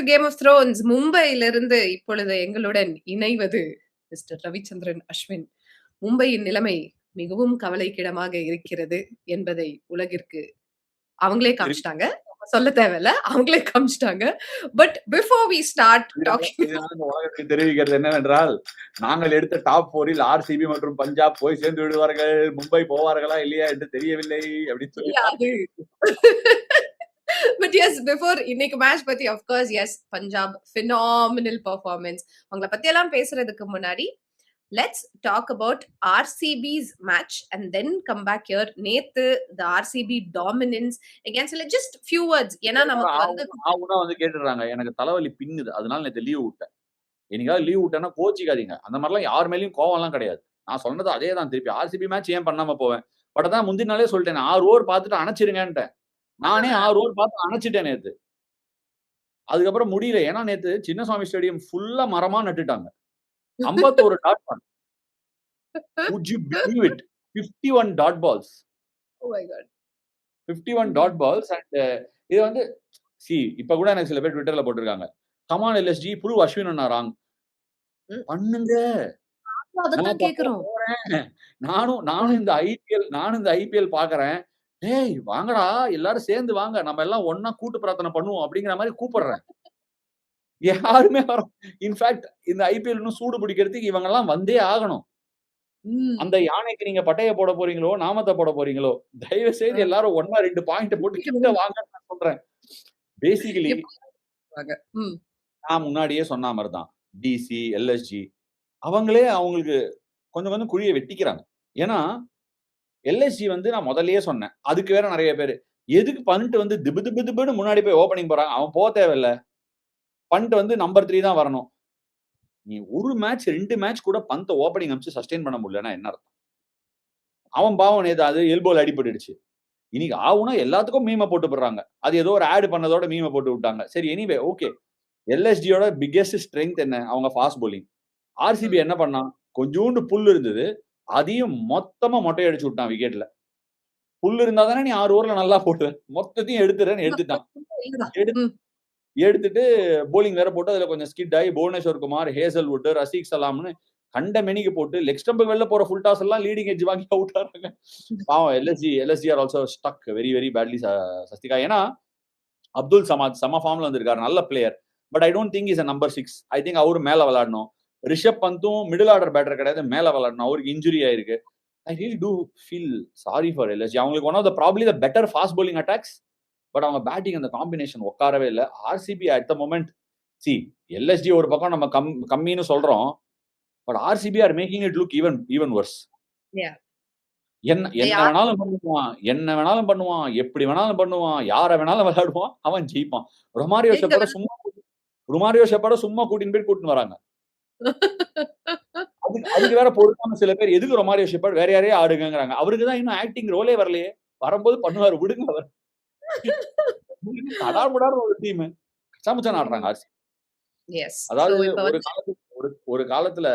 To game of Thrones. மும்பையிலிருந்து இப்பொழுது எங்களுடன் இணைவது மிஸ்டர் ரவிச்சந்திரன் அஸ்வின். மும்பையின் நிலைமை மிகவும் கவலைக்கிடமாக இருக்கிறது என்பதை உலகிற்கு அவங்களே காமிச்சிட்டாங்க. சொல்ல தேவையில்ல. அவங்களே காமிச்சிட்டாங்க. But before we start talking உலகத்துக்கு தெரிவிக்கிறது என்னவென்றால், நாங்கள் எடுத்த டாப் 4ல் ஆர்சிபி மற்றும் பஞ்சாப் போய் சேர்ந்து விடுவார்கள். மும்பை போவார்களா இல்லையா என்று தெரியவில்லை அப்படின்னு சொல்லி. பட் எஸ் பிஃபோர் இன்னைக்கு மேட்ச் பத்தி of course yes Punjab phenomenal performance. அவங்கள பத்தி எல்லாம் பேசுறதுக்கு முன்னாடி let's talk about RCB's match and then come back here. நேத்து the RCB dominance against like just few words. ஏன்னா நமக்கு வந்து கேட்டுறாங்க, எனக்கு தலைவலி பின்னுது, அதனால நேத்து லீவ் விட்டேன். என்னைக்காவது லீவ் விட்டேன்னா கோச்சிக்காதீங்க. அந்த மாதிரிலாம் யார் மேலேயும் கோவம் எல்லாம் கிடையாது. நான் சொன்னது அதே தான் திருப்பி. RCB மேட்ச் ஏன் பண்ணாம போவேன்? பட் அதான் முந்தின நாளே சொல்லிட்டேன், 6 ஓவர் பார்த்துட்டு அணைச்சிருங்கன்ட்டேன். நானே 6 ஓவர் பார்த்து அணைச்சிட்டேன் நேத்து. அதுக்கப்புறம் முடியல. ஏன்னா நேத்து சின்னசுவாமி ஸ்டேடியம் ஃபுல்லா மரமா நட்டுட்டாங்க. 51 dot ball. Would you believe it? 51 dot balls. Oh my god. 51 dot balls and இது வந்து இப்ப கூட எனக்கு சில பேர் ட்விட்டர்ல போட்டிருக்காங்க, come on LSG prove Ashwin on wrong. பண்ணுங்க. அதான் கேக்குறோம். நானும் இந்த ஐபிஎல் பாக்குறேன். டேய் வாங்கடா எல்லாரும் சேர்ந்து வாங்க, நம்ம எல்லாம் ஒண்ணா கூட்டு பிரார்த்தனை பண்ணுவோம் அப்படிங்கிற மாதிரி கூப்பிடுறேன். யாருமே வரும். இன்ஃபேக்ட் இந்த ஐபிஎல் இன்னும் சூடு பிடிக்கிறதுக்கு இவங்க எல்லாம் வந்தே ஆகணும். அந்த யானைக்கு நீங்க பட்டைய போட போறீங்களோ நாமத்தை போட போறீங்களோ, தயவு செய்து எல்லாரும் 1-2 பாயிண்ட் போட்டு கிட்ட வாங்க நான் சொல்றேன். பேசிக்கலி நான் முன்னாடியே சொன்ன மாதிரி தான் டிசி எல்எஸ்ஜி அவங்களே அவங்களுக்கு கொஞ்சம் கொஞ்சம் குழியை வெட்டிக்கிறாங்க. ஏன்னா எல்எஸ்ஜி வந்து நான் முதல்லயே சொன்னேன், அதுக்கு வேற நிறைய பேர் எதுக்கு பண்ட் வந்து திபு திபு திபுன்னு முன்னாடி போய் ஓப்பனிங் போறாங்க. அவன் போக தேவையில்ல, பண்ட் வந்து நம்பர் 3 தான் வரணும். நீ ஒரு மேட்ச் 2 மேட்ச் கூட பந்த ஓப்பனிங் அமிச்சு சஸ்டெயின் பண்ண முடியலன்னா என்ன அர்த்தம்? அவன் பாவம் நேத்து அது எல்போல அடிபட்டுடுச்சு. இன்னைக்கு ஆவுனா எல்லாத்துக்கும் மீமை போட்டு போடுறாங்க. அது ஏதோ ஒரு ஆட் பண்ணதோட மீமை போட்டு விட்டாங்க. சரி எனிவே ஓகே. எல்எஸ்டியோட பிக்கெஸ்ட் ஸ்ட்ரென்த் என்ன? அவங்க ஃபாஸ்ட் போலிங். ஆர்சிபி என்ன பண்ணா? கொஞ்சோண்டு புல் இருந்தது, அதையும் மொத்தமா மொட்டை அடிச்சு விட்டான் விக்கெட்ல. புல் இருந்தா தானே நீ 6 ஓவர்ல நல்லா போடுவேன். மொத்தத்தையும் எடுத்துட்டான். எடுத்துட்டு போலிங் வேற போட்டு அதுல கொஞ்சம் ஸ்கிட் ஆகி புவனேஸ்வர் குமார், ஹேசல்வுட், ரசீக் சலாம்னு கண்ட மெனிக்கு போட்டு லெக் ஸ்டம்புக்கு வெளில போற ஃபுல் டாஸ் எல்லாம் லீடிங் எட்ஜ் வாங்கி அவுட் ஆறாங்க. பாவம் LSG are also stuck very very badly Sasthika. ஏன்னா அப்துல் சமாத் சம ஃபார்ம்ல வந்திருக்காரு, நல்ல player. But I don't think is number 6. I think அவரு மேல விளையாடணும். ரிஷப் பந்தும் மிடில் ஆர்டர் பேட்டர் கிடையாது, மேல விளையாடணும். அவருக்கு இன்ஜுரி ஆயிருக்கு. I really do feel sorry for LSG. அவங்களுக்கு one of the probably the better fast bowling attacks. But அவங்க பேட்டிங் அந்த காம்பினேஷன் உட்காரவே இல்லை. RCB at the moment LSG ஒரு பக்கம் நம்ம கம்மின்னு சொல்றோம், but RCB are making it look even worse. என்ன வேணாலும் பண்ணுவான், எப்படி வேணாலும் பண்ணுவான், யாரை வேணாலும் விளையாடுவான், அவன் ஜெயிப்பான். ரொமாரியோ ஷெப்பர்ட சும்மா கூட்டின்னு போய் கூட்டின்னு வராங்க. அதுக்கு வேற பொறுப்பான சில பேர் எதுக்கு ரொமாரியோ ஷெப்பர்ட் வேற யாரையே ஆடுங்கிறாங்க. அவருக்கு தான் இன்னும் ஆக்டிங் ரோலே வரலையே. வரும்போது பண்ணுவாரு, விடுங்க அவர். ஒரு டீம் கச்சாமச்சான் ஆடுறாங்க ஆர்சி. அதாவது ஒரு காலத்துல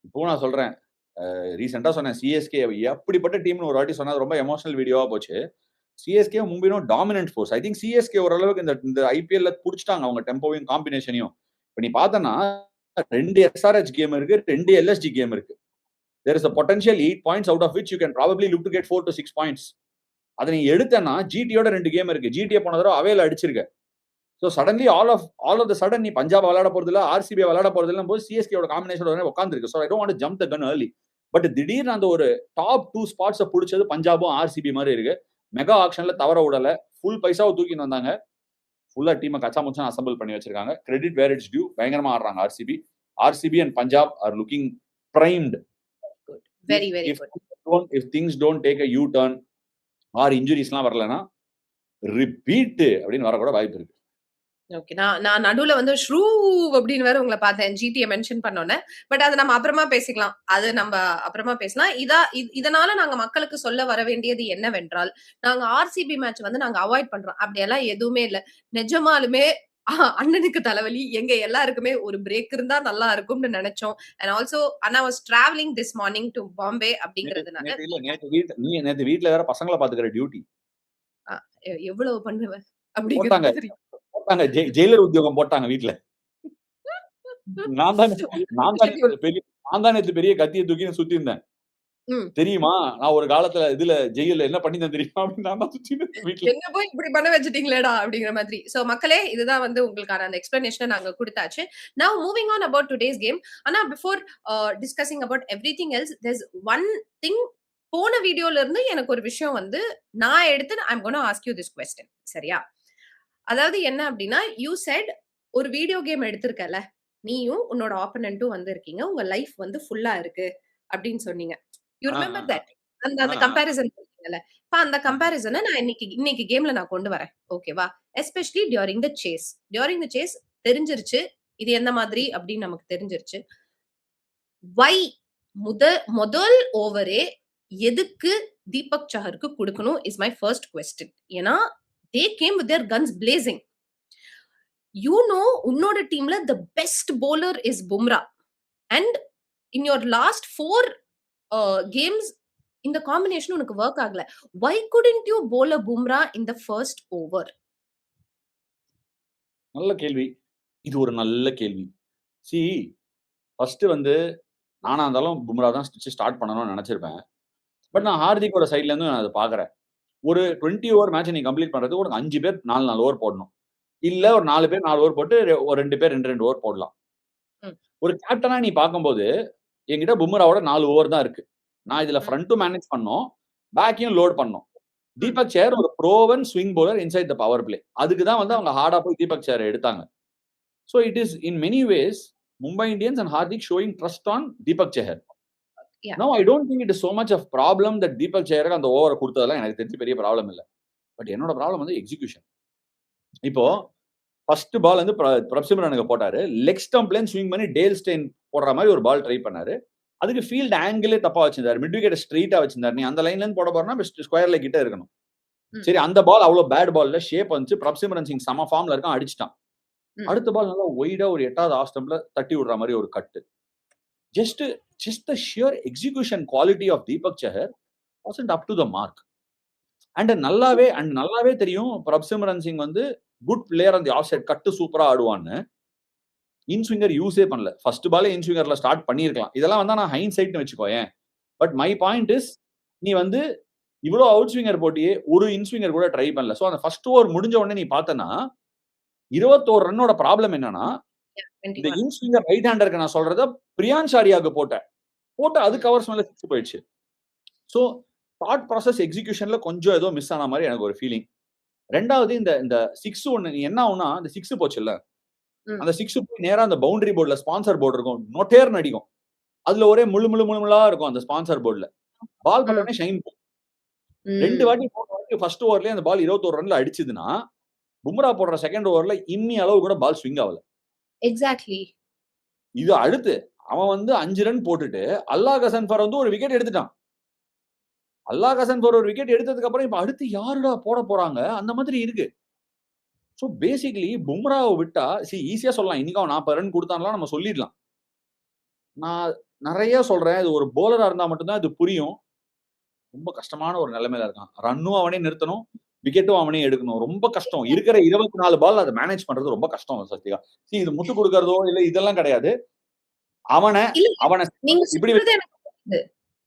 இப்போ நான் சொல்றேன், ரீசெண்டா சொன்னேன் சிஎஸ்கே எப்படிப்பட்ட டீம்னு ஒரு வாட்டி சொன்னா ரொம்ப எமோஷனல் வீடியோவா போச்சு. சிஎஸ்கே மும்பினும் dominant force. I think CSK ஓரளவுக்கு இந்த ஐபிஎல்ல புடிச்சிட்டாங்க அவங்க டெம்போவையும் காம்பினேஷனையும். இப்ப நீ பார்த்தனா 2 SRH கேம் இருக்கு, 2 LSG கேம் இருக்கு. There is a potential 8 points out of which you can probably look to get 4 to 6 points. அதை நீ எடுத்தனா ஜிடியோட 2 கேம் இருக்கு. ஜிடிஏ போன தடவை அவேல அடிச்சிருக்க. So suddenly all of the sudden நீ பஞ்சாப் விளையாட போறது இல்லை, ஆர்சிபி விளையாட போறது இல்லை போது சிஎஸ்கேயோட காம்பினேஷன் உட்காந்துருக்கு. So I don't want to jump the gun early. But திடீர்னு அந்த ஒரு டாப் 2 ஸ்பாட்ஸை பிடிச்சது பஞ்சாபும் ஆர்சிபி மாதிரி இருக்கு. மெகா ஆக்ஷன்ல தவற விடல, ஃபுல் பைசாவை தூக்கின்னு வந்தாங்க. ஃபுல்லா டீமை கச்சா முச்சா அசம்பிள் பண்ணி வச்சிருக்காங்க. Credit where it's due. பயங்கரமா ஆடுறாங்க RCB. RCB and Punjab are looking primed. Very very good. If things don't take a U-turn or injuries-லாம் வரலனா ரிப்பீட் அப்படின்னு வர கூட வாய்ப்பு இருக்கு. ஓகே, நான் நடுவுல வந்து ஷ்ரூ அப்படின்னு வேற உங்களை பார்த்தேன், ஜிடியை மென்ஷன் பண்ணோன்னே. பட் அது நம்ம அப்புறமா பேசிக்கலாம், அது நம்ம அப்புறமா பேசலாம். இதனால நாங்க மக்களுக்கு சொல்ல வர வேண்டியது என்னவென்றால், நாங்க ஆர்சிபி மேட்ச் வந்து நாங்க அவாய்ட் பண்றோம் அப்படியெல்லாம் எதுவுமே இல்லை. நிஜமாலுமே அண்ணனுக்கு தலைவலி, எங்க எல்லாருக்குமே ஒரு பிரேக் இருந்தா நல்லா இருக்கும்னு நினைச்சோம். And also Anna was travelling this morning to Bombay அப்படிங்கிறதுனால. நேத்து வீட்ல வேற பசங்களை பாத்துக்கிற டியூட்டி எவ்வளவு பண்ணுவேன் அப்படிங்கிறது போட்டாங்க. ஜெயிலர் உத்தியோகம் போட்டாங்க வீட்ல. நான் தான் நான் தான் ஷெட்யூல். பெரிய நான் தான் நேத்து பெரிய கத்திய தூக்கின்னு சுத்தியிருந்தேன். ம். தெரியுமா? நான் ஒரு காலத்துல ஜெயில்ல என்ன பண்ணியிருந்தேன் தெரியுமா? அப்படின்னு நான் தான் சுத்திட்டு இருந்தேன் வீட்ல. என்ன போய் இப்படி பண்ண வச்சுட்டீங்களேடா அப்படிங்கிற மாதிரி. சோ மக்களே, இதுதான் வந்து உங்களுக்கான அந்த எக்ஸ்பிளனேஷன நாங்க குடுத்தாச்சு. Now moving on about today's game. ஆனா before discussing about everything else, there's one thing. போன வீடியோல இருந்து எனக்கு ஒரு விஷயம் வந்து நான் எடுத்து I am gonna ask you this question. சரியா? அதாவது என்ன அப்படின்னா, யூ செட் ஒரு வீடியோ கேம் எடுத்திருக்கல, நீயும் உன்னோட ஆப்போனன்ட்டும் வந்து இருக்கீங்க. உங்க லைஃப் வந்து ஃபுல்லா இருக்கு அப்படின்னு சொன்னீங்க. You uh, remember uh, that? அந்த ஆ, அந்த ஆ, கம்பேரிசன் பண்ணீங்கல்ல. இப்ப அந்த ஆ. கம்பேரிசன நான் இன்னைக்கு இன்னைக்கு கேம்ல நான் கொண்டு வரேன். ஓகேவா? Especially during the chase. During the chase தெரிஞ்சிருச்சு. இது எந்த மாதிரி அப்படின்னு நமக்கு தெரிஞ்சிருச்சு. வை முதல் ஓவரே எதுக்கு தீபக் சஹருக்கு குடுக்கணும் இஸ் மை ஃபர்ஸ்ட் கொஸ்டின். ஏன்னா, they came with their guns blazing. You know உன்னோட டீம்ல the best bowler is Bumrah. And in your last 4 games இந்த காம்பினேஷன் உனக்கு ஒர்க் ஆகல. Why couldn't you bowl a Bumrah in the first over? நல்ல கேள்வி. இது ஒரு நல்ல கேள்வி. சி ஃபர்ஸ்ட் நானா இருந்தாலும் பும்ரா தான் ஸ்டார்ட் பண்ணணும்னு நெனச்சிருப்பேன். பட் நான் ஹார்திக்கோட சைட்ல இருந்து நான் அத பார்க்குறேன். ஒரு 20 ஓவர் மேட்ச நீ கம்ப்ளீட் பண்றதுக்கு உனக்கு 5 பேர் 4, 4 ஓவர் போடணும். இல்ல ஒரு 4 பேர் 4 ஓவர் போட்டு ஒரு 2 பேர் 2, 2 ஓவர் போடலாம். ம். ஒரு கேப்டனா நீ பார்க்கும்போது, என்கிட்ட பும்ராவோட 4 ஓவர் தான் இருக்கு. நான் இதுல ம். ஃப்ரண்ட்டும் மேனேஜ் பண்ணணும். பேக்கையும் லோட் பண்ணணும். ம். தீபக் சேகர் ஒரு ப்ரோவன் swing bowler inside the power play. அதுக்கு தான் ம். அவங்க ஹார்டா போய் தீபக் சேகர எடுத்தாங்க. So it is in many ways Mumbai Indians and Hardik showing trust on Deepak Chahar. Yeah. Now I don't think it is so much of problem that Deepak Chahar அந்த ஓவர குடுத்ததெல்லாம் எனக்கு தெரிஞ்சு பெரிய ப்ராப்ளம் இல்ல. பட் என்னோட problem execution. இப்போ first ball பிரப்சிம்ரனுக்கு போட்டாரு. Leg ஸ்டம்ப்ல இருந்து swing பண்ணி டேல் ஸ்டெயின் போடுற மாதிரி ஒரு பால் ட்ரை பண்ணாரு. அதுக்கு ஃபீல்ட் ஆங்கிளே தப்பா வச்சிருந்தாரு. மிட் விக்கெட் ஸ்ட்ரெயிட்டா வச்சிருந்தாரு. நீ அந்த லைன்ல இருந்து போட போறனா ஸ்கொயர் லெக் கிட்ட இருக்கணும். ம். சரி அந்த பால் அவ்வளவு பேட் பால்ல ஷேப் வந்துச்சு. பிரப்சிம்ரன் சிங் சம ஃபார்ம்ல இருக்கான் அடிச்சிட்டான். ம். அடுத்த பால் நல்லா ஒய்டா ஒரு 8வது ஆஃப் ஸ்டம்ப்ல தட்டி விடுற மாதிரி ஒரு cut. Just the sheer execution quality of Deepak Chahar wasn't up to the mark. And நல்லாவே தெரியும் பிரப்சிம்ரன் சிங் குட் பிளேயர் அந்த ஆஃப் சைட் கட் சூப்பரா ஆடுவான்னு. இன் ஸ்விங்கர் யூஸே பண்ணல. ஃபர்ஸ்ட் பாலே இன் ஸ்விங்கர்ல ஸ்டார்ட் பண்ணியிருக்கலாம். இதெல்லாம் நான் ஹைண்ட் சைட்னு வச்சுக்கோயேன். பட் மை பாயிண்ட் இஸ் நீ இவ்வளவு அவுட் ஸ்விங்கர் போட்டியே ஒரு இன் ஸ்விங்கர் கூட ட்ரை பண்ணல. சோ அந்த ஃபர்ஸ்ட் ஓவர் முடிஞ்ச உடனே நீ பார்த்தனா 21 ரன்னோட ப்ராப்ளம் என்னன்னா, Yeah, இந்த 21. இன் ஸ்விங்கர் ரைட் ஹேண்டருக்கு நான் சொல்றத பிரியான்ஷ் ஆரியாக்கு போட்டு அதுக்கு அவர்ஸ் மேல 6 போயிடுச்சு. சோ தாட் ப்ராசஸ் எக்ஸிகியூஷன்ல கொஞ்சம் ஏதோ மிஸ் ஆன மாதிரி எனக்கு ஒரு ஃபீலிங். ரெண்டாவது இந்த 6 நீ என்ன ஆகும்னா அந்த 6 போச்சுல்ல. ம். அந்த 6 போய் நேரா அந்த பவுண்டரி போர்டுல ஸ்பான்சர் போர்டு இருக்கும். நொட்டேர்னு அடிக்கும். அதுல ஒரே முள்ளா இருக்கும் அந்த ஸ்பான்சர் போர்டுல. பால் பட்ட ம். உடனே ஷைன் போகும். 2 ம். வாட்டி 3 வாட்டி ஃபர்ஸ்ட் ஓவர்லயே அந்த பால் 21 ரன்ல அடிச்சதுன்னா, பும்ரா போடுற செகண்ட் ஓவர்ல இம்மி அளவு கூட பால் ஸ்விங் ஆகல. எக்ஸாக்ட்லி. இது அடுத்து அவன் 5 ரன் போட்டுட்டு அல்லாஹ் கசன்ஃபர் ஒரு விக்கெட் எடுத்துட்டான். அல்லாஹ் கசன்ஃபர் ஒரு விக்கெட் எடுத்ததுக்கு அப்புறம் இப்ப அடுத்து யாருடா போட போறாங்க? அந்த மாதிரி இருக்கு. சோ பேசிக்கலி பும்ராவ விட்டா ஈஸியா சொல்லலாம். இன்னைக்கு அவன் 40 ரன் குடுத்தான்லாம் நம்ம சொல்லிடலாம். நான் நெறைய சொல்றேன். இது ஒரு பவுலரா இருந்தா மட்டும் தான் இது புரியும். ரொம்ப கஷ்டமான ஒரு நிலைமையில இருக்கான். ரன்னும் அவனே நிறுத்தணும். விக்கெட்டும் அவனே எடுக்கணும். ரொம்ப கஷ்டம். இருக்கிற 24 பால் அத மேனேஜ் பண்றது ரொம்ப கஷ்டம் சத்யா. இது முட்டு குடுக்கறதோ இல்ல இதெல்லாம் கிடையாது. அவன இல்ல, அவன நீங்க இப்படி சொல்றது எனக்கு புரியுது.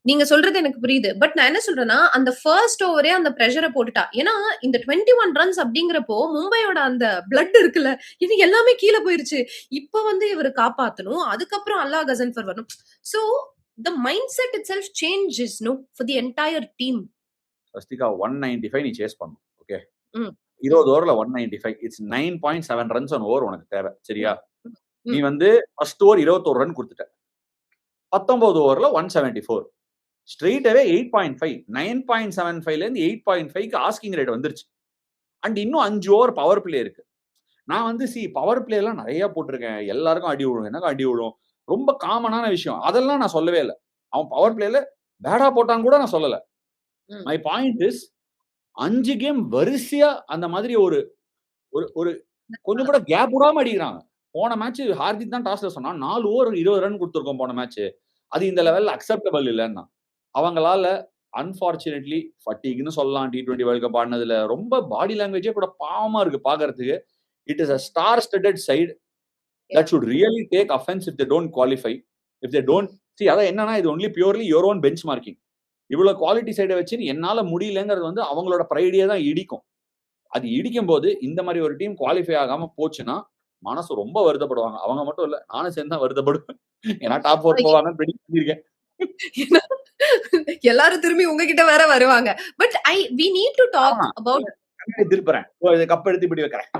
நீங்க சொல்றது எனக்கு புரியுது. பட் நான் என்ன சொல்றேன்னா, அந்த ஃபர்ஸ்ட் ஓவரே அந்த பிரஷர போட்டுட்டா. ஏன்னா, இந்த 21 ரன்ஸ் அப்படிங்கிறப்போ, மும்பையோட அந்த பிளட் இருக்குல்ல, இது எல்லாமே கீழ போயிருச்சு. இப்ப இவரு காப்பாத்தணும். அதுக்கப்புறம் அல்லாஹ் கசன்ஃபர் வரணும். So, the mindset itself changes, no, for the entire team. Swastika 195 நீ சேஸ் பண்ணணும். ஓகே. ம். 20 ஓவர்ல 195. இட்ஸ் 9.7 ரன்ஸ் ஆன் ஓவர் உனக்கு தேவை. சரியா? நீ ம். First over 21 run குடுத்துட்ட. 19 ஓவர்ல 174. ஸ்ட்ரெய்ட் அவே 8.5 9.75ல இருந்து 8.5க்கு ஆஸ்கிங் ரேட் வந்துருச்சு. அண்ட் இன்னும் 5 ஓவர் பவர் பிளே இருக்கு. நான் பவர் பிளே எல்லாம் நெறைய போட்டிருக்கேன். எல்லாருக்கும் அடி விழும். எனக்கு அடி விழும். ரொம்ப காமனான விஷயம். அதெல்லாம் நான் சொல்லவே இல்ல. அவன் பவர் பிளேல பேடா போட்டான்னு கூட நான் சொல்லல. ம். மை பாயிண்ட் இஸ் 5 கேம் வரிசையா அந்த மாதிரி ஒரு ஒரு ஒரு கொஞ்சம் கூட கேப் விடாம அடிக்கிறாங்க. போன மேட்ச் ஹார்திக் தான் டாஸ்ல சொன்னான். 4 ஓவர் 20 ரன் குடுத்திருக்கோம் போன மேட்ச். அது இந்த லெவல்ல அக்செப்டபிள் இல்லன்னா. அவங்களால அன்பார்ச்சுனேட்லி ஃபட்டிக்ன்னு சொல்லலாம். T20 வேர்ல்ட் கப் ஆடுனதுல ரொம்ப பாடி லாங்குவேஜே கூட பாவமா இருக்கு பார்க்கறதுக்கு. It is a star-studded side that should really take offense if they don't qualify. If they don't, see, அதான் என்னன்னா, இது only purely your own benchmarking. இவ்வளவு குவாலிட்டி சைடை வச்சு என்னால முடியலங்கிறது வந்து அவங்களோட ப்ரைடியே தான் இடிக்கும். அது இடிக்கும் போது இந்த மாதிரி ஒரு டீம் குவாலிஃபை ஆகாம போச்சுன்னா மனசு ரொம்ப வருத்தப்படுவாங்க. அவங்க மட்டும் இல்ல, நானும் சேர்ந்து தான் வருத்தப்படுவேன். ஏன்னா டாப் 4 போவாங்கன்னு predict பண்ணிருக்கேன். எல்லாரும் திரும்பி உங்ககிட்ட வேற வருவாங்க. But we need to talk about திருப்புறேன். இத கப் எடுத்து இப்படி வைக்கிறேன்.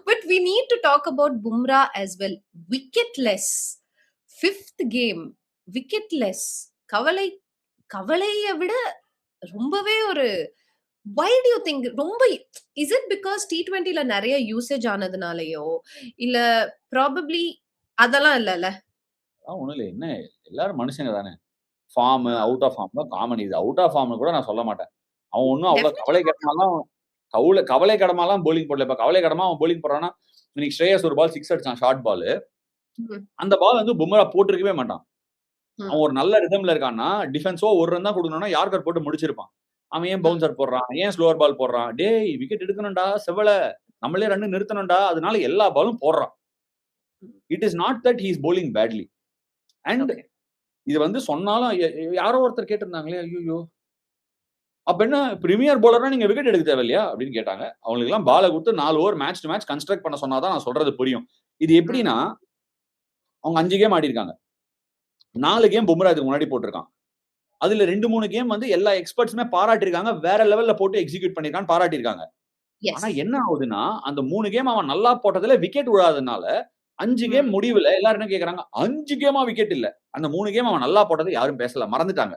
But we need to talk about Bumrah as well. Wicketless. 5th game. Wicketless. கவலையை விட ரொம்பவே ஒரு why do you think ரொம்ப is it because T20ல நிறைய யூசேஜ் ஆனதுனாலயோ இல்ல probably அதெல்லாம் இல்லல? ஒண்ணும் இல்ல, என்ன எல்லாரும் மனுஷங்க தானே. ஃபார்ம் அவுட் ஆஃப் ஃபார்ம் தான் காமன். இது அவுட் ஆஃப் ஃபார்ம்னு கூட நான் சொல்ல மாட்டேன். அவன் ஒன்னும் அவ்வளவு கவலை கடமாலாம் போலிங் போடல. இப்ப கவலை கடமா அவன் போலிங் போடுறான்னா, இன்னைக்கு ஸ்ரேயஸ் ஒரு பால் 6 அடிச்சான், ஷார்ட் பால். அந்த பால் வந்து பும்ரா போட்டிருக்கவே மாட்டான். அவன் ஒரு நல்ல ரிதம்ல இருக்கான்னா டிஃபென்ஸோ ஒரு ரன் தான் கொடுக்கணும்னா யார்கர் போட்டு முடிச்சிருப்பான். அவன் ஏன் பவுன்சர் போடுறான், ஏன் ஸ்லோவர் பால் போடுறான்? டேய், விக்கெட் எடுக்கணும்டா செவல, நம்மளே ரன் நிறுத்தணும்டா. அதனால எல்லா பாலும் போடுறான். It is not that he is bowling badly. And இது வந்து சொன்னாலும் யாரோ ஒருத்தர் கேட்டிருந்தாங்களே, ஐயோ அப்ப என்ன பிரீமியர் போலர்னா நீங்க விக்கெட் எடுக்க தேவையில்லையா அப்படின்னு கேட்டாங்க. அவங்களுக்கு எல்லாம் பாலை கொடுத்து 4 over match to match construct பண்ண சொன்னாதான் நான் சொல்றது புரியும். இது எப்படின்னா, அவங்க 5 கேம் ஆடி இருக்காங்க. 4 கேம் பும்ரா இதுக்கு முன்னாடி போட்டிருக்கான். அதுல 2-3 கேம் வந்து எல்லா எக்ஸ்பர்ட்ஸுமே பாராட்டிருக்காங்க, வேற லெவல்ல போட்டு எக்ஸிக்யூட் பண்ணிருக்கான்னு பாராட்டிருக்காங்க. ஆனா என்ன ஆகுதுன்னா, அந்த 3 கேம் அவன் நல்லா போட்டதுல விக்கெட் விழாததுனால 5 கேம் முடிவுல எல்லாரும் என்ன கேக்குறாங்க, 5 கேமா விக்கெட் இல்ல. அந்த 3 கேம் அவன் நல்லா போட்டதை யாரும் பேசல, மறந்துட்டாங்க.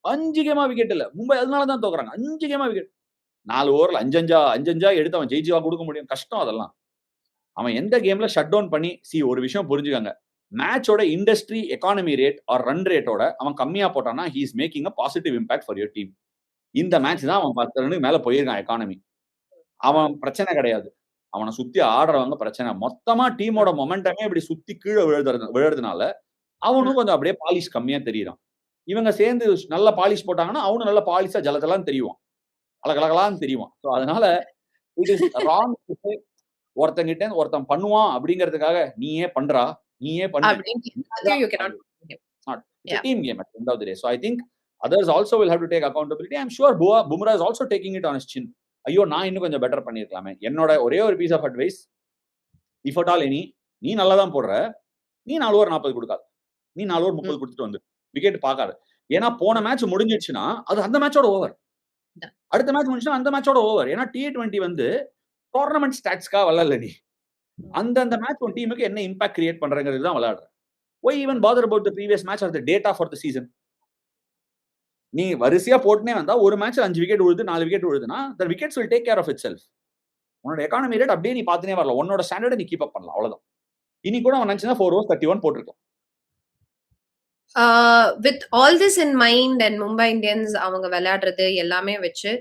5 கேமா விக்கெட் இல்ல, மும்பை அதனாலதான் தோக்குறாங்க. 5 கேமா விக்கெட். 4 ஓவர்ல 5-5 எடுத்து அவன் ஜெயிச்சுவா கொடுக்க முடியும்? கஷ்டம் அதெல்லாம். அவன் எந்த கேம்ல ஷட் டவுன் பண்ணி, ஒரு விஷயம் புரிஞ்சுக்காங்க, மேட்சோட industry economy rate or run ரேட்டோட அவன் கம்மியா போட்டானா he is making a positive impact for your team. இந்த மேட்ச் தான் அவன் 10 ரன்னுக்கு மேல போயிருக்கான் எக்கானமி. அவன் பிரச்சனை கிடையாது. அவனை சுத்தி ஆடுறவங்க பிரச்சனை. மொத்தமா டீமோட மொமெண்டமே இப்படி சுத்தி கீழே விழுறதுனால அவனும் கொஞ்சம் அப்படியே பாலிஷ் கம்மியா தெரியுறான். இவங்க சேர்ந்து நல்ல பாலிஷ் போட்டாங்கன்னா அவனும் நல்ல பாலிஷா ஜலத்தெல்லாம் தெரியுவான், அழகழகலான்னு தெரியுவான். ஸோ அதனால இட் இஸ் ராங். ஒருத்தங்கிட்ட ஒருத்தன் பண்ணுவான் அப்படிங்கிறதுக்காக நீயே பண்றா, நீயே பண்ணு. It's a team game at the end of the day. So I think others also will have to take accountability. I'm sure Bumrah is also taking it on his chin. ஐயோ, நான் இன்னும் கொஞ்சம் பெட்டர் பண்ணிருக்கலாமே. என்னோட ஒரே ஒரு piece of advice, if at all any, நீ நல்லா தான் போடுற, நீ 4 ஓவர் 40 கொடுக்காது, நீ 4 ஓவர் 30 கொடுத்துட்டு வந்து விக்கெட் பார்க்காது. ஏன்னா போன மேட்ச் முடிஞ்சிடுச்சுன்னா அது அந்த மேட்சோட ஓவர், அடுத்த மேட்ச் முடிஞ்சுன்னா அந்த மேட்சோட ஓவர். ஏன்னா T20 வந்து டோர்னமெண்ட் ஸ்டாட்ஸ்க்காக விளையாடல. நீ அந்த மேட்ச் உன் டீமுக்கு என்ன இம்பாக்ட் கிரியேட் பண்றங்கிறது தான் விளையாடுற. Why even bother about the previous match or the data for the season? நீ வரிசையா போட்டுனே வந்தா ஒரு மேட்ச்ல 5 விக்கெட் விழுது, 4 விக்கெட் விழுதுனா the wickets will take care of itself. உன்னோட எக்கானமி ரேட் அப்படியே நீ பாத்துனே வரல, உன்னோட ஸ்டாண்டர்டை நீ கீப் அப் பண்ணலாம், அவ்வளவுதான். இனி கூட அவன் நினைச்சா 4 overs 31 போட்டுருக்கலாம். With all this in mind and Mumbai Indians அவங்க விளையாடுறது எல்லாமே வச்சு,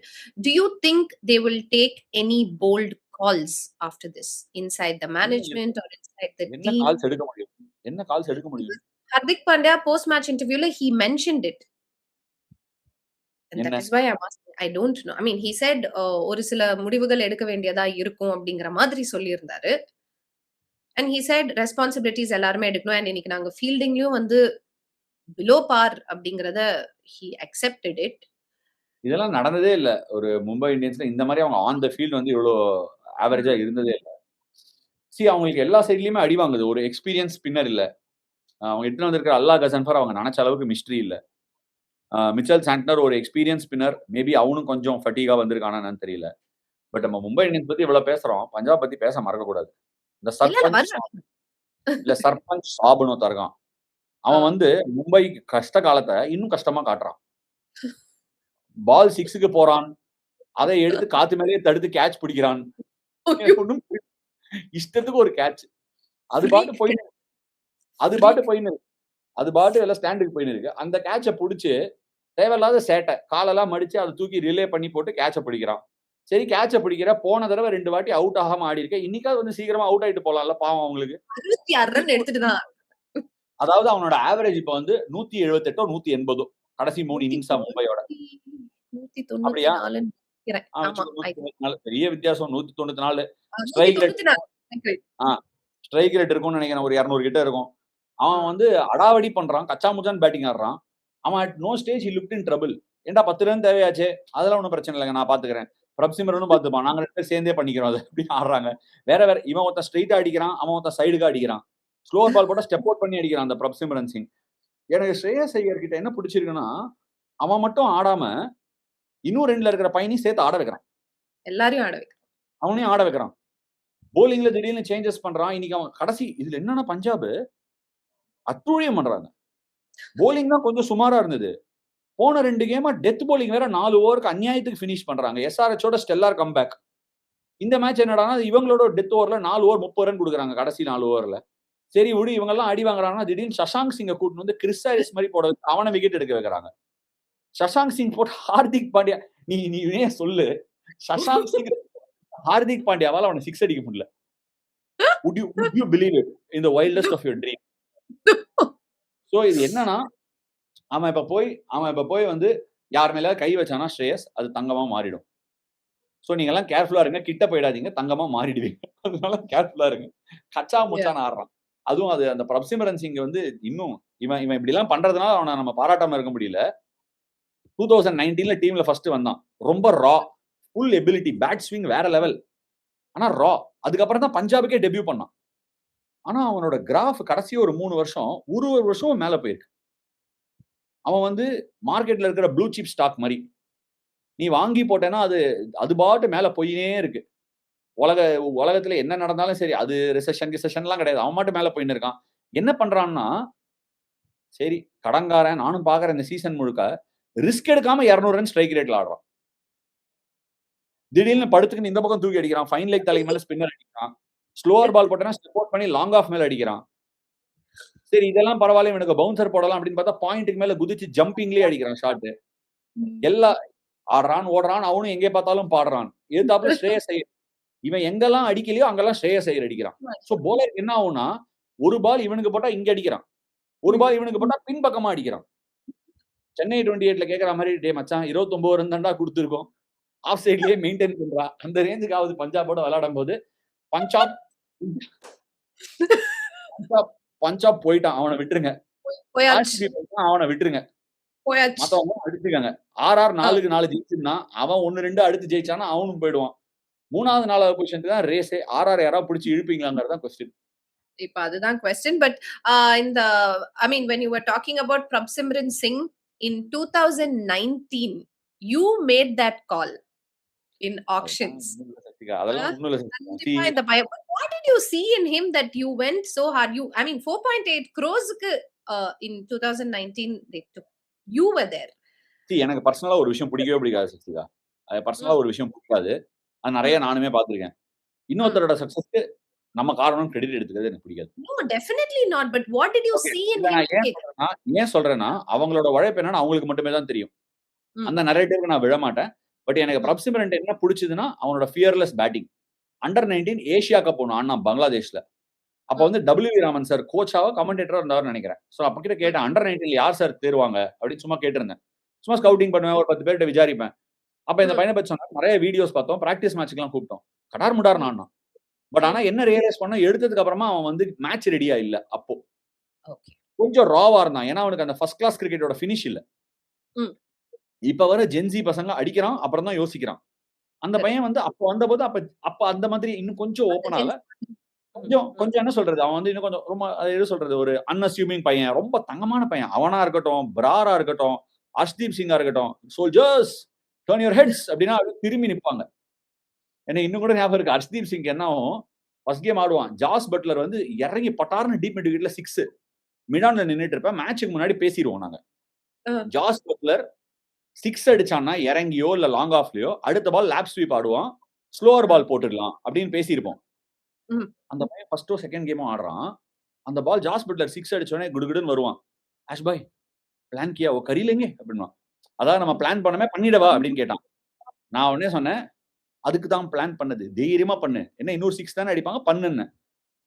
do you think they will take any bold calls after this inside the management or inside the team? என்ன கால்ஸ் எடுக்க முடியும்? என்ன கால்ஸ் எடுக்க முடியும்? Hardik Pandya post match interviewல he mentioned it. And that is why I'm asking. I don't know. I mean, he said ஒரு சில முடிவுகள் எடுக்க வேண்டியதா இருக்கும் அப்படிங்கிற மாதிரி சொல்லியிருந்தாரு. And he said responsibilities எல்லாருமே எடுக்கணும். And இன்னைக்கு நாங்க ஃபீல்டிங்லயும் வந்து below par அப்படிங்கறத he accepted it. இதெல்லாம் நடந்ததே இல்ல ஒரு மும்பை இந்தியன்ஸ்ல. இந்த மாதிரி அவங்க ஆன் த ஃபீல்ட் வந்து இவ்வளவு ஆவரேஜா இருந்ததே இல்ல. அவங்களுக்கு எல்லா சைட்லயுமே அடி வாங்குது. ஒரு எக்ஸ்பீரியன்ஸ் ஸ்பின்னர் இல்ல. அவங்க எடுத்துட்டு வந்திருக்கிற அல்லாஹ் கசன்ஃபர் அவங்க நினைச்ச அளவுக்கு மிஸ்ட்ரி இல்ல. மிச்சல் சாண்ட்னர் ஒரு எக்ஸ்பீரியன்ஸ் ஸ்பின்னர், மேபி அவனும் கொஞ்சம் ஃபட்டீகா வந்திருக்கானான்னு தெரியல. பட் நம்ம மும்பை இந்தியன்ஸ் பத்தி இவ்வளவு பேசுறோம், பஞ்சாப் பத்தி பேச மறக்க கூடாது. இந்த சர்பஞ்ச் சாப்னு ஒருத்தன் இருக்கான். அவன் வந்து மும்பை கஷ்ட காலத்தை இன்னும் கஷ்டமா காட்டுறான். பால் 6க்கு போறான், அதை எடுத்து காத்து மேலேயே தடுத்து கேட்ச் பிடிக்கிறான். இஷ்டத்துக்கு ஒரு கேட்ச், அது பாட்டு எல்லாம் ஸ்டாண்டுக்கு போயின்னு இருக்கு. அந்த கேட்சை பிடிச்சு தேவையில்லாத சேட்டை காலெல்லாம் மடிச்சு அதை தூக்கி ரிலே பண்ணி போட்டு கேட்சை பிடிக்கிறான். சரி, கேட்சை பிடிக்கிற, போன தடவை 2 வாட்டி அவுட் ஆகாம ஆடி இருக்க, இன்னைக்காவது வந்து சீக்கிரமா அவுட் ஆயிட்டு போலாம்ல, பாவம் அவங்களுக்கு. 66 ரன் எடுத்துட்டுதான். அதாவது அவனோட ஆவரேஜ் இப்ப வந்து 178 180 கடைசி 3 இன்னிங்ஸா மும்பையோட. அப்படியா? ஆ ஆமா. வச்சுக்கோ 194 பெரிய வித்தியாசம் 194 ஸ்ட்ரைக் ரேட் 194 ஆ ஸ்ட்ரைக் ரேட் இருக்கும்னு நினைக்கிறேன். ஒரு 200 கிட்ட இருக்கும். அவன் ம். வந்து அடாவடி பண்றான். கச்சா முச்சான்னு பேட்டிங் ஆடுறான். அவன் at no stage he looked in trouble. ஏன்டா 10 ரன் தேவையாச்சே. அதெல்லாம் ஒண்ணும் பிரச்சனை இல்லங்க. நான் பாத்துக்கிறேன். பிரப் சிம்ரனும் பாத்துப்பான். நாங்க 2 பேரும் சேர்ந்தே பண்ணிக்கிறோம் அத. அப்படின்னு ஆடுறாங்க. வேற இவன் ஒருத்தன் ஸ்ட்ரெயிட்டா அடிக்கிறான். அவன் ஒருத்தன் சைடுக்கா அடிக்கிறான். ஸ்லோவர் பால் போட்டா ஸ்டெப் அவுட் பண்ணி அடிக்கிறான் அந்த பிரப் சிம்ரன் சிங். எனக்கு ஸ்ரேயஸ் ஐயர் கிட்ட என்ன பிடிச்சிருக்குன்னா, அவன் மட்டும் ஆடாம, இன்னும் 2ல இருக்கிற பையனையும் சேர்த்து ஆட வைக்கிறான். எல்லாரையும் ஆட வைக்கிறான். அவனையும் ஆட வைக்கிறான். பவுலிங்ல திடீர்னு சேஞ்சஸ் பண்றான். இன்னைக்கு அவன் கடைசி இதுல என்னன்னா பஞ்சாப் அட்டூழியம் பண்றாங்க. பவுலிங் தான் கொஞ்சம் சுமாரா இருந்தது. போன 2 கேமா டெத் பவுலிங் வேற 4 ஓவருக்கு அநியாயத்துக்கு பினிஷ் பண்றாங்க. எஸ்ஆர்எச்சோட ஸ்டெல்லார் கம்பேக். இந்த மேட்ச் என்னடான்னா, இவங்களோட டெத் ஓவர்ல 4 ஓவர் 30 ரன் குடுக்குறாங்க கடைசி 4 ஓவர்ல. சரி விடு இவங்கலாம் அடி வாங்குறாங்கன்னா, திடீர்னு சஷாங்க் சிங்க கூட்டிட்டு வந்து கிறிஸ் ஹாரிஸ் மாரி போட வச்சு அவன விக்கெட் எடுக்க வைக்கிறாங்க. சஷாங்க் சிங் போட்டு ஹார்திக் பாண்டியா நீ நீ ஏன் சொல்லு. சஷாங்க் சிங் ஹார்திக் பாண்டியாவால அவன 6 அடிக்க முடியல. Would you believe it? In the wildest of your dream. So இது என்னன்னா, அவன் இப்ப போய் வந்து யார் மேலயாவது கை வச்சானா ஸ்ரேயஸ், அது தங்கமா மாறிடும். சோ நீங்க எல்லாம் கேர்ஃபுல்லா இருங்க. கிட்ட போயிடாதீங்க. தங்கமா மாறிடுவீங்க. அதனால கேர்ஃபுல்லா இருங்க. கச்சா Yeah. முச்சான்னு ஆடுறான். அதுவும் அது அந்த பிரப் சிம்ரன் சிங் வந்து இன்னும் இவன் இவன் இப்படி எல்லாம் பண்றதுனால அவன நம்ம பாராட்டாம இருக்க முடியல. 2019ல டீம்ல ஃபர்ஸ்ட் வந்தான். ரொம்ப raw. Full ability. Bat swing வேற லெவல். ஆனா ரா. அதுக்கப்புறம் தான் பஞ்சாபுக்கே டெபியூ பண்ணான். ஆனா அவனோட கிராஃப் கடைசி ஒரு 3 வருஷம் ஒரு வருஷமும் மேல போயிருக்கு. அவன் வந்து மார்க்கெட்ல இருக்கிற ப்ளூ சிப் ஸ்டாக் மாரி. நீ வாங்கி போட்டேன்னா அது பாட்டு மேல போயினே இருக்கு. உலகத்துல என்ன நடந்தாலும் சரி, அது ரிசெஷன்லாம் கிடையாது. அவன் பாட்டு மேல போயின்னு இருக்கான். என்ன பண்றான்னா, சரி கடன்காரன் நானும் பார்க்கிறேன் இந்த சீசன் முழுக்க. ரிஸ்க் எடுக்காம 200 ரன் ஸ்ட்ரைக் ரேட்ல ஆடுறான். திடீர்னு படுத்துக்கின்னு இந்த பக்கம் தூக்கி அடிக்கிறான். ஃபைன் லெக் தலைக்கு மேல ஸ்பின்னர் அடிக்கிறான். ஸ்லோவர் பால் போட்டனா ஸ்டெப் அவுட் பண்ணி லாங் ஆஃப் மேல அடிக்கிறான். சரி இதெல்லாம் பரவாயில்ல இவனுக்கு பவுன்சர் போடலாம் அப்படின்னு பார்த்தா பாயிண்ட்க்கு மேல குதிச்சு ஜம்பிங்லயே அடிக்கிறான் ஷாட். எல்லா ஆடுறான், ஓடுறான். அவனும் எங்கே பார்த்தாலும் பாடுறான். எதிர்த்தாப்புல ஸ்ரேயஸ் ஐயர். இவன் எங்கெல்லாம் அடிக்கலையோ அங்கெல்லாம் ஸ்ரேயஸ் ஐயர் அடிக்கிறான். சோ பவுலருக்கு என்ன ஆகும்னா, ஒரு பால் இவனுக்கு போட்டா இங்க அடிக்கிறான். ஒரு பால் இவனுக்கு போட்டா பின் பக்கமா அடிக்கிறான். சென்னை 28ல கேக்குற மாதிரி டேய் மச்சான் 29 ரன் தான்டா குடுத்திருக்கோம். ஆஃப் சைட்லயே மெயின்டைன் பண்றா. அந்த ரேஞ்சுக்கு ஆகுது பஞ்சாபோட விளையாடும்போது. பஞ்சாப் பஞ்சாப் பஞ்சாப் போயிட்டான். அவன விட்டுருங்க. போயாச்சு. ஆர்சிபி போயிட்டான். அவன விட்டுருங்க. போயாச்சு. மத்தவங்க அடிச்சுக்கங்க. ஆர்ஆர் 4க்கு 4 ஜெயிச்சிருந்தான். அவன் 1, 2 அடுத்து ஜெயிச்சானா அவனும் போயிடுவான். 3வது 4வது பொசிஷனுக்கு தான் ரேஸே. ஆர்ஆர் யாராவது பிடிச்சு இழுப்பீங்களாங்கிறது தான் கொஸ்டின். இப்ப அதுதான் கொஸ்டின். பட் இந்த ஐ மீன் when you were talking about Prabhsimran Singh in 2019, you made that call in auctions. அதெல்லாம் ஒண்ணும் இல்ல சசிகா. கண்டிப்பா இந்த பயம். What did you see in him that you went so hard? I mean 4.8 crores-க்கு in 2019 they took. You were there. எனக்கு பர்சனலா ஒரு விஷயம் பிடிக்கவே பிடிக்காது சசிகா. பர்சனலா ஒரு விஷயம் பிடிக்காது. அது நெறைய நானுமே பார்த்திருக்கேன். இன்னொருத்தரோட சக்சஸ்க்கு நம்ம காரணம் கிரெடிட் எடுத்துக்கிறது எனக்கு பிடிக்காது. No, definitely not. But what did you see in இத him? நான் ஏன் சொல்றேன்னா, அவங்களோட உழைப்பு என்னன்னு அவங்களுக்கு மட்டுமே தான் தெரியும். அந்த நரேட்டிவ்க்கு நான் விழமாட்டேன். பட் எனக்கு பிரப் சிம்ரன் என்ன பிடிச்சதுன்னா, அவனோட fearless batting. Under 19 Asia cup ஒண்ணு ஆடுனான் பங்களாதேஷ்ல. அப்ப வந்து டபிள்யூ ராமன் சார் கோச்சாவா கமெண்டேட்டரா இருந்தாருன்னு நினைக்கிறேன். சோ அப்ப கிட்ட கேட்டேன் அண்டர் 19 யார் சார் தேர்வாங்க அப்படின்னு சும்மா கேட்டிருந்தேன். சும்மா ஸ்கவுட்டிங் பண்ணுவேன். ஒரு 10 பேர்ட்ட விசாரிப்பேன். அப்ப இந்த பையனை பத்தி சொன்னா நிறைய வீடியோஸ் பார்த்தோம். பிராக்டிஸ் மேட்ச்க்குலாம் கூப்பிட்டோம். கடார் முடார்னு ஆடுனான். பட் ஆனா என்ன ரியலைஸ் பண்ணா எடுத்ததுக்கு அப்புறமா அவன் வந்து மேட்ச் ரெடியா இல்ல அப்போ. Okay. கொஞ்சம் ராவா இருந்தான். ஏன்னா அவனுக்கு அந்த ஃபர்ஸ்ட் கிளாஸ் கிரிக்கெட்டோட ஃபினிஷ் இல்ல. இப்ப வர ஜென்சி பசங்க அடிக்கிறான். அப்புறம் தான் யோசிக்கிறான். அந்த பையன் வந்து அப்ப வந்தபோது அப்ப அந்த மாதிரி இன்னும் கொஞ்சம் ஓப்பன் ஆகல. கொஞ்சம் என்ன சொல்றது? அவன் வந்து இன்னும் கொஞ்சம் ரொம்ப எது சொல்றது? ஒரு அன்அஸ்யூமிங் பையன். ரொம்ப தங்கமான பையன். அவனா இருக்கட்டும், பிராரா இருக்கட்டும், அர்ஷ்தீப் சிங்கா இருக்கட்டும். சோல்ஜர்ஸ் டர்ன் யுவர் ஹெட்ஸ் அப்படின்னா திரும்பி நிப்பாங்க. எனக்கு இன்னும் கூட ஞாபகம் இருக்கு. அர்ஷ்தீப் சிங் என்ன ஆகும்? ஃபர்ஸ்ட் கேம் ஆடுவான். ஜாஸ் பட்லர் வந்து இறங்கி பட்டார்னு டீப் மிட் விக்கெட்ல 6. மிடான்ல நின்னுட்டு இருப்பேன். மேட்ச்க்கு முன்னாடி பேசிருவோம் நாங்க. ஜாஸ் பட்லர் 6 அடிச்சான்னா இறங்கியோ இல்ல லாங் ஆஃப்லயோ அடுத்த பால் லேப் ஸ்வீப் ஆடுவான். ஸ்லோவர் பால் போட்டுடலாம் அப்படின்னு பேசியிருப்போம். அந்த பையன் ஃபர்ஸ்டோ செகண்ட் கேமும் ஆடுறான். அந்த பால் ஜாஸ் பட்லர் 6 அடிச்சோடனே குடுகுடுன்னு வருவான். ஆஷ் பாய் பிளான் கியா ஓ கரீலேங்கே அப்படின்னா. அதான் நம்ம பிளான் பண்ணமே பண்ணிடவா அப்படின்னு கேட்டான். நான் உடனே சொன்னேன் அதுக்கு தான் பிளான் பண்ணது. தைரியமா பண்ணு. என்ன இன்னொரு 6 தானே அடிப்பாங்க பண்ணுன்னு.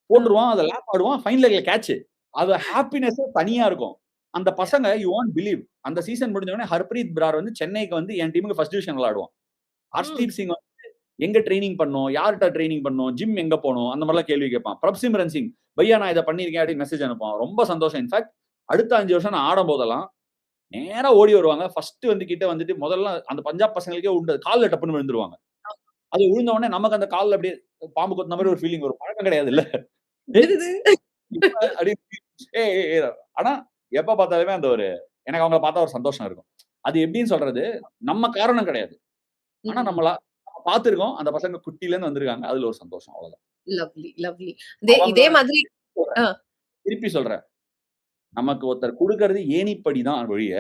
போட்டுருவான். அத லேப் ஆடுவான். ஃபைன் லெக்ல கேட்ச். அது ஹாப்பினஸே தனியா இருக்கும். அந்த பசங்க யூ வான்ட் பிலீவ். அந்த சீசன் முடிஞ்ச உடனே ஹர்ப்ரீத் பிரார் வந்து சென்னைக்கு வந்து என் டீமுக்கு ஃபர்ஸ்ட் டிவிஷன் விளையாடுவான். ஹர்ஷ்தீப் சிங் எங்க ட்ரைனிங் பண்ணோம், யார்கிட்ட ட்ரைனிங் பண்ணோம், ஜிம் எங்க போனோம், அந்த மாதிரிலாம் கேள்வி கேட்பான். பிரப்சிம்ரன் சிங், பையா நான் இதை பண்ணியிருக்கேன் அப்படின்னு மெசேஜ் அனுப்புவான். ரொம்ப சந்தோஷம். இன்ஃபேக்ட் அடுத்த 5 வருஷம் நான் ஆடும் போதெல்லாம் நேரா ஓடி வருவாங்க. ஃபர்ஸ்ட் வந்து கிட்ட வந்துட்டு முதல்ல அந்த பஞ்சாப் பசங்களுக்கே உண்டு கால்ல டப்புன்னு விழுந்துருவாங்க. அது விழுந்த உடனே நமக்கு அந்த கால்ல அப்படியே பாம்பு கொத்தின மாதிரி ஒரு ஃபீலிங் வரும். பழக்கம் கிடையாது இல்ல. ஆனா எப்ப பார்த்தாலுமே அந்த ஒரு எனக்கு அவங்கள பார்த்தா ஒரு சந்தோஷம் இருக்கும். அது எப்படின்னு சொல்றது, நம்ம காரணம் கிடையாது. ஆனா நம்மள பார்த்திருக்கோம். அந்த பசங்க குட்டில இருந்து வந்திருக்காங்க. அதுல ஒரு சந்தோஷம் அவ்வளவுதான். Lovely, lovely. அவங்க இதே மாதிரி திருப்பி சொல்றேன். நமக்கு ஒருத்தர் குடுக்கறது ஏணிப்படி தான் ஒழிய,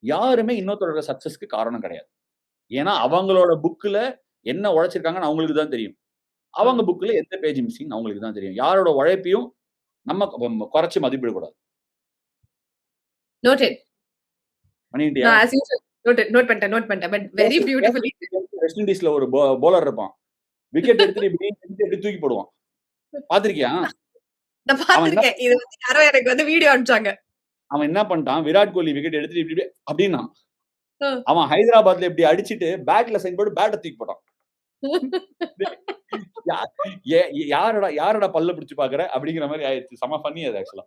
யாருமே இன்னொருத்தரோட சக்சஸ்க்கு காரணம் கிடையாது. ஏன்னா அவங்களோட புக்ல என்ன உழைச்சிருக்காங்கன்னு அவங்களுக்கு தான் தெரியும். அவங்க புக்ல எந்த பேஜ் மிஸ்ஸிங் அவங்களுக்கு தான் தெரியும். யாரோட உழைப்பையும் நம்ம குறைச்சு மதிப்பிடக்கூடாது. நோட்டட். பண்ணிட்டியா? நான் as usual நோட் பண்ணிட்டேன். But very beautifully. வெஸ்ட் இண்டீஸ்ல ஒரு பவுலர் இருப்பான். விக்கெட் எடுத்துட்டு இப்படி தூக்கி போடுவான். பாத்திருக்கியா? நான் பாத்திருக்கேன். இது வந்து யாரோ எனக்கு வந்து வீடியோ அனுப்பிச்சாங்க. அவன் என்ன பண்ணிட்டான், விராட் கோலி விக்கெட் எடுத்துட்டு இப்படி அப்படின்னா அவன் ஹைதராபாத்ல இப்படி அடிச்சிட்டு பேட்ல சைன் போட்டு பேட்டை தூக்கி போட்டான். யாரோட பல்ல பிடிச்சு பாக்குற அப்படிங்கிற மாதிரி ஆயிடுச்சு. செம ஃபன்னி அது ஆக்சுவலா.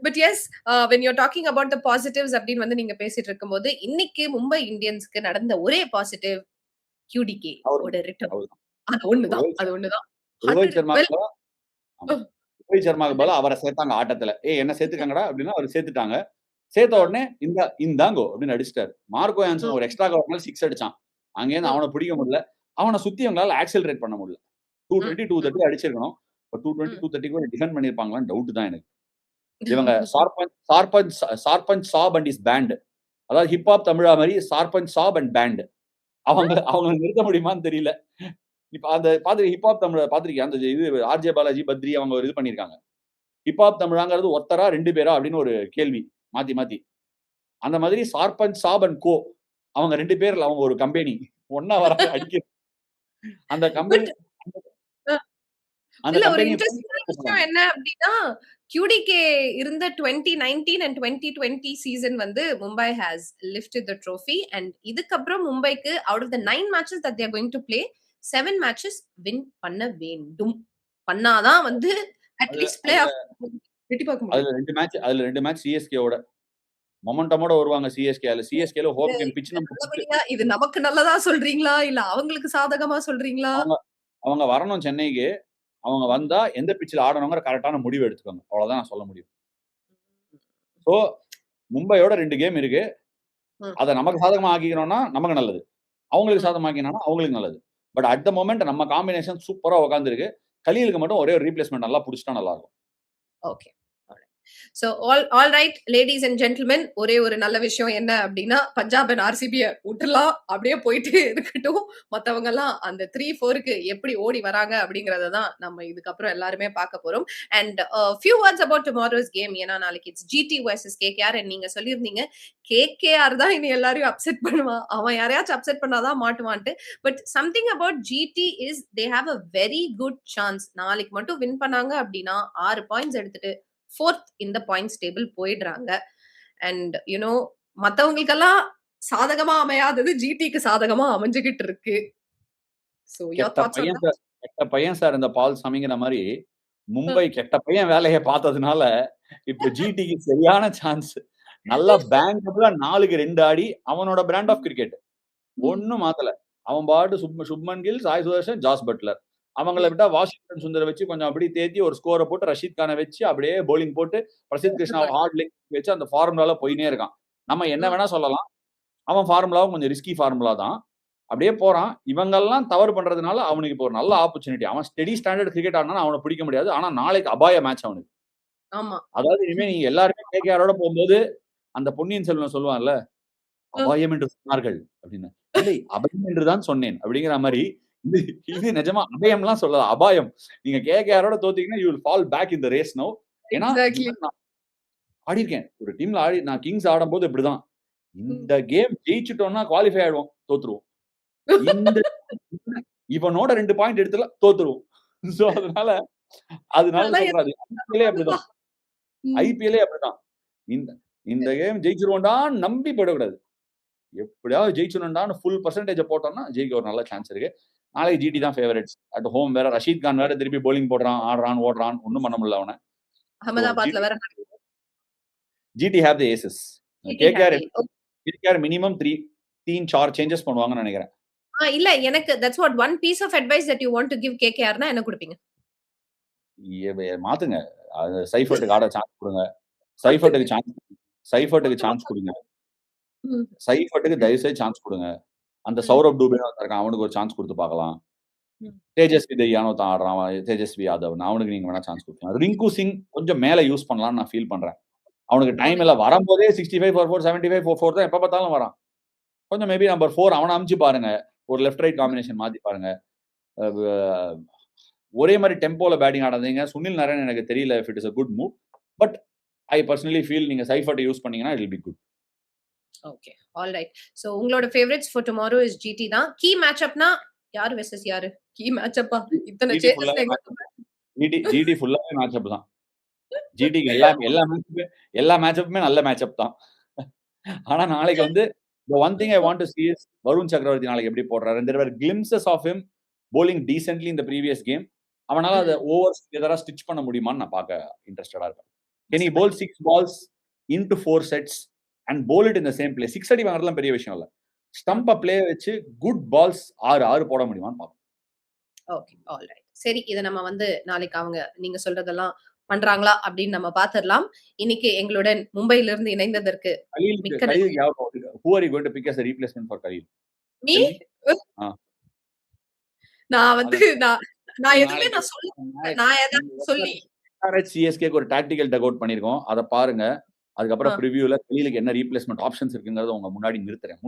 But yes when you're talking about the positives அப்படின்னு வந்து நீங்க பேசிட்டு இருக்கும்போது இன்னைக்கு மும்பை இந்தியன்ஸ்க்கு நடந்த ஒரே பாசிட்டிவ் QDK ஓட ரிட்டர்ன். அது ஒண்ணுதான். ரோஹித் சர்மாக்கு பதிலா அவரை சேர்த்தாங்க ஆட்டத்துல. என்ன சேர்த்துக்காங்கடா அப்படின்னா அவர் சேர்த்துட்டாங்க. சேர்த்த உடனே இந்தாங்கோ அப்படின்னு அடிச்சிட்டாரு. மார்க்கோ யான்சன் ஒரு எக்ஸ்ட்ரா கவர் 6 அடிச்சான். அங்கேருந்து அவனை பிடிக்க முடியல. அவனை சுத்தி அவங்களால ஆக்செலரேட் பண்ண முடியல. 220, 230 அடிச்சிருக்கணும். 220, 230 டிஃபெண்ட் பண்ணிருப்பாங்களான்னு டவுட் தான் எனக்கு. இவங்க சார்பஞ்ச் சாப் அண்ட் இஸ் பேண்ட். அதாவது ஹிப்ஹாப் தமிழா மாதிரி சார்பஞ்ச் சாப் அண்ட் பேண்ட். அவங்க நிறுத்த முடியுமான்னு தெரியல. இப்ப அந்த ஹிப்ஹாப் தமிழ பாத்திருக்கியா? அந்த இது ஆர்ஜே பாலாஜி, பத்ரி அவங்க ஒரு இது பண்ணிருக்காங்க. ஹிப்ஹாப் தமிழாங்கிறது ஒத்தரா 2 பேரா அப்படின்னு ஒரு கேள்வி மாத்தி. அந்த மாதிரி சார்பஞ்ச் சாப் அண்ட் கோ அவங்க 2 பேர்ல அவங்க ஒரு கம்பெனி ஒண்ணா வர அடிக்க அந்த கம்பெனி இல்ல ஒரு இன்ட்ரஸ்டிங்கான விஷயம் என்ன அப்படின்னா QDK இருந்த 2019 and 2020 சீசன் வந்து Mumbai has lifted the trophy and இதுக்கப்புறம் மும்பைக்கு out of the 9 matches that they are going to play 7 matches win பண்ண வேண்டும். பண்ணாதான் வந்து at least play off வெட்டி பார்க்க முடியும். அதுல 2 மேட்ச் CSK ஓட மொமெண்டமோட வருவாங்க. CSKல ஹோம் கேம் பிட்ச் நம்ம இது நமக்கு நல்லதா சொல்றீங்களா இல்ல அவங்களுக்கு சாதகமா சொல்றீங்களா? அவங்க வரணும் சென்னைக்கு. அவங்க வந்தா எந்த பிட்ச்ல ஆடணுங்கிற கரெக்டான முடிவு எடுத்துக்கோங்க. அவ்வளவுதான் நான் சொல்ல முடியும். சோ மும்பையோட 2 கேம் இருக்கு. அத நமக்கு சாதகமா ஆக்கிக்கணும்னா நமக்கு நல்லது. அவங்களுக்கு சாதகமா ஆக்கினா அவங்களுக்கு நல்லது. பட் அட் த மொமெண்ட் நம்ம காம்பினேஷன் சூப்பரா உட்கார்ந்திருக்கு. கலீலுக்கு மட்டும் ஒரே ஒரு ரீப்ளேஸ்மென்ட் நல்லா புடிச்சிட்டா நல்லா இருக்கும். Okay. So all right ladies and gentlemen, ஒரே ஒரு நல்ல விஷயம் என்ன அப்படின்னா பஞ்சாப் and RCB விட்டுலாம் அப்படியே போயிட்டு இருக்கட்டும். மத்தவங்க எல்லாம் அந்த 3-4க்கு எப்படி ஓடி வராங்க அப்படிங்கறத தான் நம்ம இதுக்கப்புறம் எல்லாருமே பார்க்க போறோம். And few words about tomorrow's game. ஏன்னா நாளைக்கு it's GT versus KKR and நீங்க சொல்லியிருந்தீங்க KKR தான் இனி எல்லாரையும் அப்செட் பண்ணுவான். அவன் யாரையாச்சும் அப்செட் பண்ணாதான் மாட்டுவான்ட்டு. But something about GT is they have a very good chance. நாளைக்கு மட்டும் வின் பண்ணாங்க அப்படின்னா 6 பாயிண்ட்ஸ் எடுத்துட்டு 4th in the points table போயிடுறாங்க. And you know மத்தவங்களுக்கெல்லாம் சாதகமா அமையாதது GTக்கு சாதகமா அமைஞ்சுகிட்டு இருக்கு. So your thoughts on that? கெட்ட பையன் சார் இந்த பால் சமிங்கிற மாதிரி மும்பை கெட்ட பையன் வேலையை பார்த்ததுனால இப்ப GTக்கு சரியான சான்ஸ். நல்லா பேங்கப்ல 4க்கு 2 ஆடி அவனோட பிராண்ட் ஆஃப் கிரிக்கெட் ஒண்ணும் மாத்தல. அவன் பாட்டு சுப்மன் கில், சாய் சுதர்ஷன், ஜாஸ் பட்லர் அவங்கள விட்டா வாஷிங்டன் சுந்தர வச்சு கொஞ்சம் அப்படி தேத்தி ஒரு ஸ்கோரை போட்டு ரஷீத் கானை வச்சு அப்படியே போலிங் போட்டு பிரசித் கிருஷ்ணா ஹார்ட் லிங்க் வச்சு அந்த ஃபார்முலால போயினே இருக்கான். நம்ம என்ன வேணா சொல்லலாம். அவன் ஃபார்முலாவும் கொஞ்சம் ரிஸ்கி ஃபார்முலா தான். அப்படியே போறான். இவங்கெல்லாம் தவறு பண்றதுனால அவனுக்கு இப்போ ஒரு நல்ல ஆப்பர்ச்சுனிட்டி. அவன் ஸ்டெடி ஸ்டாண்டர்ட் கிரிக்கெட் ஆடினா அவனை பிடிக்க முடியாது. ஆனா நாளைக்கு அபாய மேட்ச் அவனுக்கு. ஆமா. அதாவது இனிமே நீங்க எல்லாருமே கேகேஆரோட போகும்போது அந்த பொன்னியின் செல்வன் சொல்லுவான்ல, அபாயம் என்று சொன்னார்கள் அப்படின்னு. இல்லை அபயம் என்றுதான் சொன்னேன் அப்படிங்கிற மாதிரி இது நிஜமா அபயம்லாம் சொல்லாத அபாயம். நீங்க கேகேஆரோட தோத்தீங்கன்னா you will fall back in the race now. ஏன்னா ஆடிருக்கேன் ஒரு டீம்ல ஆடி நான் கிங்ஸ் ஆடும்போது இப்படிதான். இந்த கேம் ஜெயிச்சிட்டோம்னா குவாலிஃபை ஆயிடுவோம், தோத்துருவோம். இந்த இவனோட 2 பாயிண்ட் எடுத்துல தோத்துருவோம். சோ அதனால சொல்றாரு. ஐபிஎல்லே அப்படிதான். இந்த கேம் ஜெயிச்சிருவோம்டா நம்பி போயிடக்கூடாது. எப்படியாவது ஜெயிச்சணும்டான்னு ஃபுல் பர்சன்டேஜ் போட்டோம்னா ஜெயிக்க ஒரு நல்ல சான்ஸ் இருக்கு. நாளைக்கு ஜிடி தான் ஃபேவரட்ஸ். அட் ஹோம் வேற ரஷீத் கான் வேற திருப்பி bowling போடுறான், ஆடுறான், ஓடுறான். ஒண்ணும் பண்ண முடியல அவன. So அகமதாபாத்ல வேற GT have the aces. GT KKR minimum 3-4 changes பண்ணுவாங்கன்னு நினைக்கிறேன். இல்ல எனக்கு that's what one piece of advice that you want to give KKR னா என்ன குடுப்பீங்க? மாத்துங்க. அது சைஃபர்ட்டுக்கு ஆட சான்ஸ் கொடுங்க. சைஃபர்ட்டுக்கு சான்ஸ் கொடுங்க. ம். சைஃபர்ட்டுக்கு தயவு செய்து சான்ஸ் கொடுங்க. அந்த சௌரப் டூபே இருக்கான், அவனுக்கு ஒரு சான்ஸ் கொடுத்து பார்க்கலாம். ம். தேஜஸ்வி தய்யானோ தான் ஆடுறான், தேஜஸ்வி யாதவ், அவனுக்கு நீங்க வேணா சான்ஸ் கொடுக்கலாம். ரிங்கு சிங் கொஞ்சம் மேல யூஸ் பண்ணலாம்னு நான் ஃபீல் பண்றேன். அவனுக்கு டைம் இல்ல, வரும்போதே 65 for 4, 75 for 4 தான் எப்ப பார்த்தாலும் வரான். கொஞ்சம் மேபி நம்பர் 4 அவனை அமுச்சு பாருங்க. ஒரு லெஃப்ட் ரைட் காம்பினேஷன் மாத்தி பாருங்க. ஒரே மாதிரி டெம்போல பேட்டிங் ஆடாதீங்க. சுனில் நரேன் எனக்கு தெரியல if it is a good move, but I personally feel நீங்க சைஃபர்ட்டை யூஸ் பண்ணீங்கன்னா it will be good. Okay, all right. So உங்களோட favorites for tomorrow is GT தான். Key matchup-னா யாரு வெர்சஸ் யாரு? Key matchup-ஆ? இத்தனை சேஞ்சஸ் GT ஃபுல்லாவே மேட்சப் தான். GTக்கு எல்லா மேட்சப்புமே நல்ல மேட்சப் தான். ஆனா நாளைக்கு வந்து the one thing I want to see is Varun சக்கரவர்த்தி நாளைக்கு எப்படி போடுறாரு. There were glimpses of him bowling decently in the previous game. அவனால அதை ஓவர்ஸ் எதரா ஸ்டிச் பண்ண முடியுமான்னு நான் பார்க்க இன்ட்ரெஸ்டடா இருப்பேன். Can he bowl 6 balls into 4 sets and bowl it in the same place? 6 அடி வாங்குறதுலாம் பெரிய விஷயம் இல்ல. ஸ்டம்ப பிளே வச்சு குட் பால்ஸ் 6 போட முடியுமான்னு பார்ப்போம். Okay, all right. சரி, இத நம்ம வந்து நாளைக்கு அவங்க நீங்க சொல்றதெல்லாம் பண்றாங்களா அப்படின்னு நம்ம பாத்துறலாம். இன்னைக்கு எங்களுடன் மும்பையில இருந்து இணைந்ததற்கு மிக்க நன்றி. Who are you going to pick as a replacement for Khalil? நீ நான் வந்து நான் எதுவுமே நான் சொல்ல நான் ஏதாவது சொல்லி சிஎஸ்கேக்கு ஒரு டாக்டிக்கல் டக் அவுட் பண்ணிருக்கோம். அத பாருங்க. அதுக்கப்புறம் ப்ரிவியூல கலீலுக்கு என்ன ரீப்ளேஸ்மென்ட் ஆப்ஷன்ஸ் இருக்குங்கறத உங்க முன்னாடி நிறுத்துறேன்.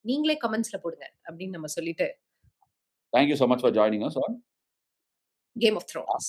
நீங்களே கமெண்ட்ஸ்ல போடுங்க அப்படின்னு நம்ம சொல்லிட்டு Thank you so much for joining us on Game of Thrones.